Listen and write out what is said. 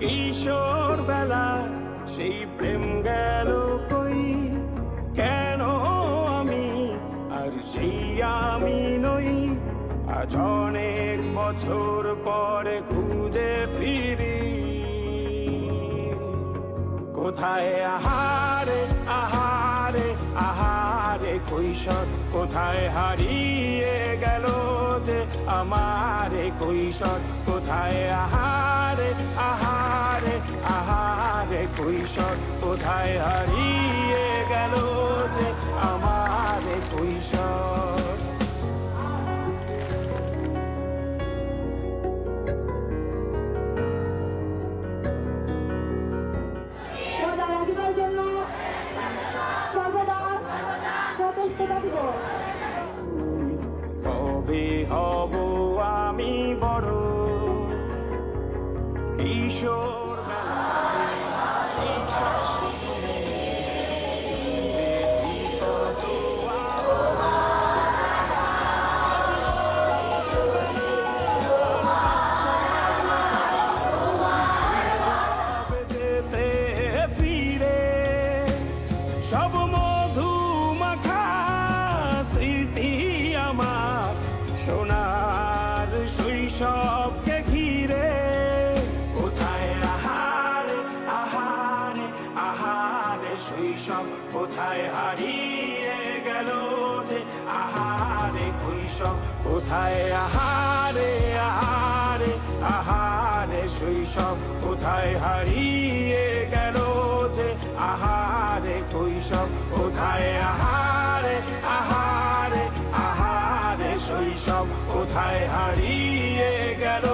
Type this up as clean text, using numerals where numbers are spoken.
কিশোর বেলা সেই প্রেম গেল কই, কেন আমি আর সেই আমি নই। আজ অনেক বছর পরে খুঁজে ফিরি, কোথায় আহারে আহারে আহারে কৈশোর, কোথায় হারিয়ে গেল যে আমার কৈশোর। কোথায় আহারে আহারে আহারে কৈশোর, কোথায় হারিয়ে গেল যে আমার কৈশোর। কবে হব আমি বড়, কিশোর বেলায় সেই স্বপ্নে দেখেছি কত যেতে ফিরে সব মধু মাখা স্মৃতি আমার, সোনার শৈশবকে ঘিরে। কোথায় আহারে আহারে আহারে শৈশব, কোথায় হারিয়ে গেল যে আহারে কৈশোর। কোথায় আহারে আহারে আহারে শৈশব, কোথায় হারিয়ে গেল যে আহারে কৈশোর। কোথায় আহারে আহারে আহারে শৈশব, কোথায় হারিয়ে গেল